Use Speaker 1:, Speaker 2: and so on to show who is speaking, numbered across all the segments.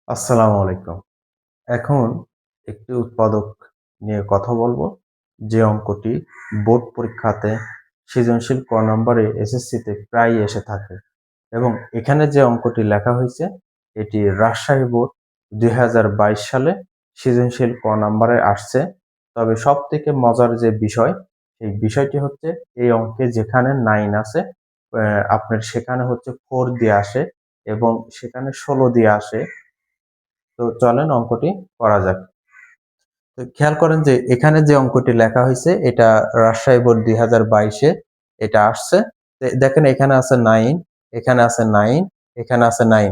Speaker 1: আসসালামু আলাইকুম। এখন একটি উৎপাদক নিয়ে কথা বলবো, যে অঙ্কটি বোর্ড পরীক্ষাতে সৃজনশীল ক নম্বরে এসএসসিতে প্রায়ই এসে থাকে এবং এখানে যে অঙ্কটি লেখা হয়েছে এটি রাজশাহী বোর্ড ২০২২ সালে সৃজনশীল ক নম্বরে আসছে। তবে সবথেকে মজার যে বিষয়, সেই বিষয়টি হচ্ছে এই অঙ্কে যেখানে 9 আছে আপনার সেখানে হচ্ছে 4 দিয়ে আসে এবং সেখানে 16 দিয়ে আসে। তো চলেন অঙ্কটি করা যাক। তো খেয়াল করেন যে এখানে যে অঙ্কটি লেখা হয়েছে এটা রাজশাহী বোর্ড 2022-এ এটা আসছে। দেখেন এখানে আছে 9, এখানে আছে 9, এখানে আছে 9।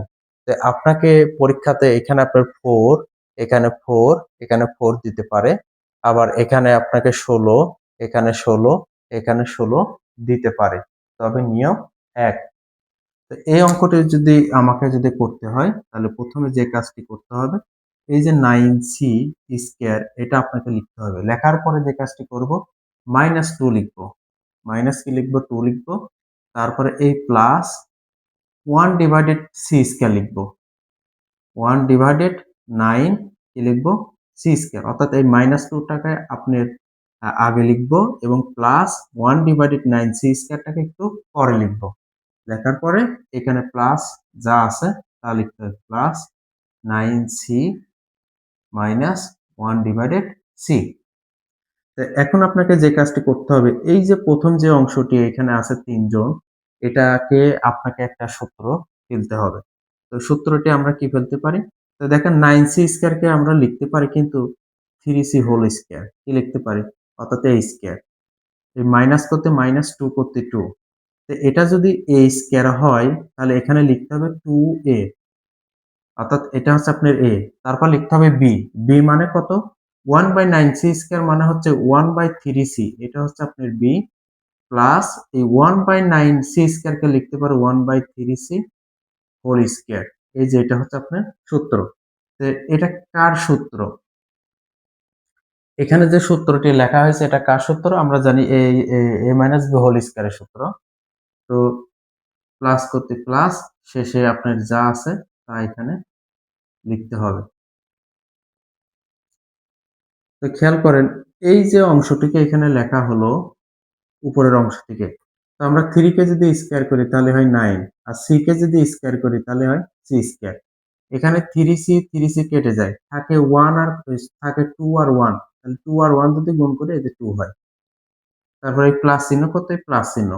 Speaker 1: তো আপনাকে পরীক্ষাতে এখানে আপনার 4, এখানে 4, এখানে 4 দিতে পারে। আবার এখানে আপনাকে 16, এখানে 16, এখানে 16 দিতে পারে। তবে নিয়ম এক। তো এই অঙ্কটি যদি আমাকে করতে হয় তাহলে প্রথমে যে কাজটি করতে হবে, এই যে 9c স্কয়ার এটা আপনাকে লিখতে হবে। লেখার পরে যে কাজটি করব, -2 লিখব। মাইনাস কি লিখব? 2 লিখব। তারপরে এই প্লাস 1 ডিভাইডেড c স্কয়ার লিখব। 1 ডিভাইডেড 9 কি লিখব? c square. অর্থাৎ এই -2 টাকায় আপনি আগে লিখব এবং প্লাস 1 ডিভাইডেড 9 c স্কয়ারটাকে একটু পরে লিখব। লেখার পরে এখানে প্লাস যা আছে তা লিখতে হবে। Plus 9c minus 1 divided c। এখন আপনাকে যে কাজটি করতে হবে, এই যে প্রথম যে অংশটি এখানে আছে 3 জন, এটাকে আপনাকে একটা সূত্র ফেলতে হবে। তো সূত্রটি আমরা কি ফেলতে পারি? তো দেখেন 9c স্কয়ার কে আমরা লিখতে পারি কিন্তু 3c হোল স্কয়ার কি লিখতে পারি? অর্থাৎ a স্কয়ার। এই মাইনাস করতে -2 করতে 2। তো এটা যদি a স্কয়ার হয় তাহলে এখানে লিখতে হবে 2a, অর্থাৎ এটা হচ্ছে আপনার a। তারপর লিখতে হবে b। b মানে কত? 1/9c স্কয়ার মানে হচ্ছে 1/3c, এটা হচ্ছে আপনার b। প্লাস এই 1/9c স্কয়ার কে লিখতে পারো 1/3c হোল স্কয়ার। এই যে এটা হচ্ছে আপনার সূত্র। তো এটা কার সূত্র? এখানে যে সূত্রটি লেখা হয়েছে এটা কার সূত্র? আমরা জানি a মাইনাস b হোল স্কয়ারের সূত্র। তো প্লাস করতে প্লাস, শেষে আপনার যা আছে তা এখানে লিখতে হবে। তো খেয়াল করেন এই যে অংশটিকে এখানে লেখা হলো উপরের অংশটিকে। তো আমরা 3 কে যদি স্কয়ার করি তাহলে হয় 9, আর c কে যদি স্কয়ার করি তাহলে হয় c স্কয়ার। এখানে 3c কেটে যায়, থাকে 1 আর থাকে 2 আর 1। তাহলে 2 আর 1 যদি গুণ করি এই যে 2 হয়। তারপরে এই প্লাস চিহ্ন করতে প্লাস চিহ্ন।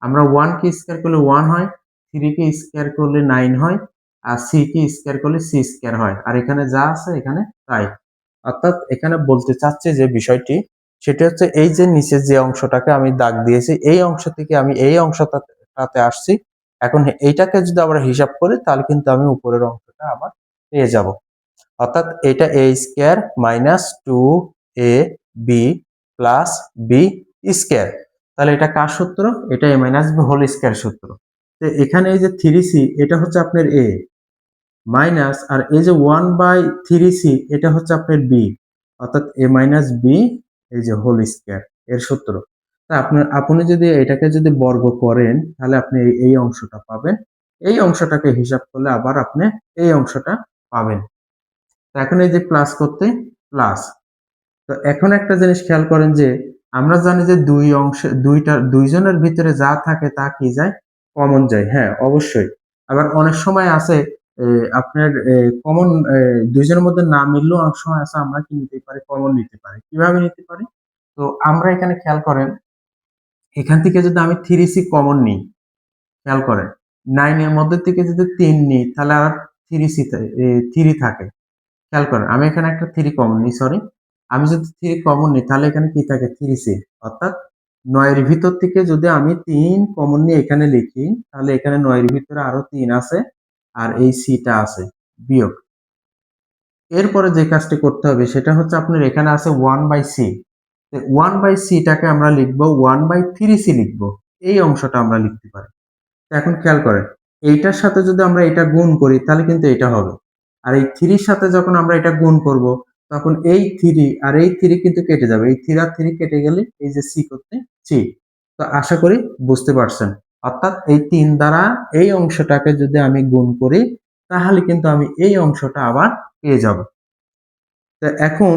Speaker 1: আমরা 1 কে স্কয়ার করলে 1 হয়, 3 কে স্কয়ার করলে 9 হয়, আর c কে স্কয়ার করলে c স্কয়ার হয়। আর এখানে যা আছে এখানে তাই। অর্থাৎ এখানে বলতে চাচ্ছে যে বিষয়টি, সেটা হচ্ছে এই যে নিচে যে অংশটাকে আমি দাগ দিয়েছি এই অংশ থেকে আমি এই অংশটাতে আসছি। এখন এইটাকে যদি আমরা হিসাব করি তাহলে কিন্তু আমি উপরের অংশটা আবার পেয়ে যাব। অর্থাৎ এটা a square minus 2ab plus b square. তাহলে এটা কার সূত্র? এটা a minus b whole square সূত্র। তো এখানে এই যে 3c এটা হচ্ছে আপনার a, মাইনাস আর এই যে 1/3c এটা হচ্ছে আপনার b, অর্থাৎ a মাইনাস b এই যে হোল স্কয়ার এর সূত্র। তা আপনি যদি এটাকে যদি বর্গ করেন তাহলে আপনি এই অংশটা পাবেন। এই অংশটাকে হিসাব করলে আবার আপনি এই অংশটা পাবেন। তো এখন এই যে প্লাস করতে প্লাস। তো এখন একটা জিনিস খেয়াল করেন যে আমরা জানি যে দুইজনের ভিতরে যা থাকে তা কি যায়? কমন যায়। হ্যাঁ, অবশ্যই। আবার অনেক সময় আছে আপনার কমন দুইজনের মধ্যে না মিললেও অনেক সময় আছে আমরা কি নিতে পারি? কমন নিতে পারি। কিভাবে নিতে পারি? তো আমরা এখানে খেয়াল করেন, এখান থেকে যদি আমি 3c কমন নিই, খেয়াল করেন 9 এর মধ্যে থেকে যদি 3 নিই তাহলে আর 3 থাকে। খেয়াল করেন আমি এখানে একটা 3 কমন নিই, সরি। আমি যদি 3 কমন নিই তাহলে এখানে কি থাকে? 3c। অর্থাৎ 9 এর ভিতর থেকে যদি আমি 3 কমন নিয়ে এখানে লিখি তাহলে এখানে 9 এর ভিতরে আরো 3 আছে আর এই c টা আছে বিয়োগ। এরপরে যে কাজটি করতে হবে সেটা হচ্ছে আপনার এখানে আছে 1/c। 1/c টাকে আমরা লিখব 1/3c লিখব। এই অংশটা আমরা লিখতে পারি। এখন খেয়াল করেন এইটার সাথে যদি আমরা এটা গুণ করি তাহলে কিন্তু এটা হবে। আর এই 3 এর সাথে যখন আমরা এটা গুণ করব তখন এই 3 আর এই 3 কিন্তু কেটে যাবে। এই 3 আর 3 কেটে গেলে এই যে c করতে c। তো আশা করি বুঝতে পারছেন। অর্থাৎ এই 3 দ্বারা এই অংশটাকে যদি আমি গুণ করি তাহলে কিন্তু আমি এই অংশটা আবার পেয়ে যাব। তো এখন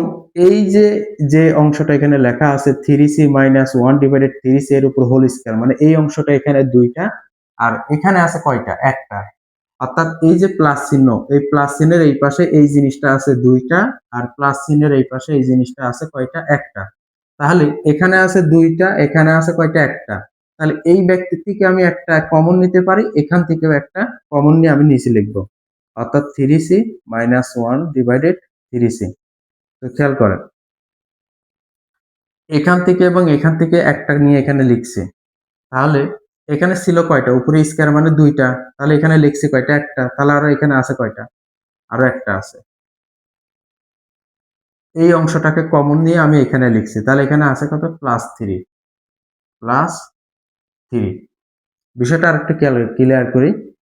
Speaker 1: এই যে যে অংশটা এখানে লেখা আছে 3c - 1 ডিভাইডেড 3c এর উপর হোল স্কয়ার, মানে এই অংশটা এখানে 2টা আর এখানে আছে কয়টা? একটা। অর্থাৎ এই যে প্লাস চিহ্ন, এই প্লাস চিহ্নের এই পাশে এই জিনিসটা আছে 2টা আর প্লাস চিহ্নের এই পাশে এই জিনিসটা আছে কয়টা? একটা। তাহলে এখানে আছে 2টা, এখানে আছে কয়টা? একটা। তাহলে এই ব্যক্তি থেকে আমি একটা কমন নিতে পারি, এখান থেকেও একটা কমন নিয়ে আমি নিচে লিখব। অর্থাৎ 3c - 1 ডিভাইডেড 3c। তো খেয়াল করেন, এখান থেকে এবং এখান থেকে একটা নিয়ে এখানে লিখছি। তাহলে এখানে ছিল কয়টা? উপরে স্কয়ার মানে 2টা। তাহলে এখানে লিখছি কয়টা? একটা। তাহলে আরো এখানে আছে কয়টা? আরো একটা আছে। এই অংশটাকে কমন নিয়ে আমি এখানে লিখছি। তাহলে এখানে আছে কত? +3 +3। বিষয়টা আরেকটু ক্লিয়ার করি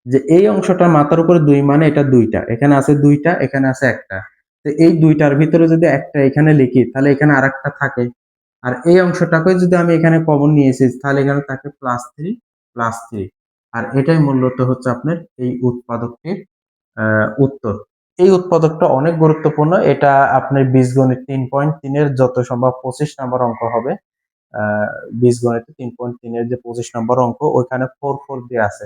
Speaker 1: যে এই অংশটার মাথার উপরে 2 মানে এটা 2টা। এখানে আছে 2টা, এখানে আছে একটা। তো এই 2টার ভিতরে যদি একটা এখানে লিখি তাহলে এখানে আরেকটা থাকে। আর এই অংশটাকে যদি আমি এখানে কমন নিয়েছি তাহলে এখানে থাকে +3 আর এটাই মূলত হচ্ছে আপনার এই উৎপাদকটির উত্তর। এই উৎপাদকটা অনেক গুরুত্বপূর্ণ। এটা আপনার বীজগণিত 3.3 এর যত সম্ভব 25 নম্বর অঙ্ক হবে। বীজগণিতে 3.3 এর যে 25 নম্বর অঙ্ক ওইখানে 4 দিয়ে আছে।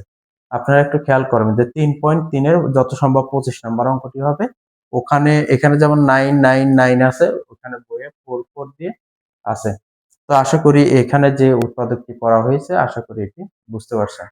Speaker 1: আপনারা একটু খেয়াল করবেন যে 3.3 এর যত সম্ভব 25 নম্বর অঙ্কটি হবে। ওখানে এখানে যেমন 999 আছে, ওখানে বইয়ে 4 দিয়ে আছে। তো আশা করি এখানে যে উৎপাদকটি করা হয়েছে আশা করি এটি বুঝতে পারছেন।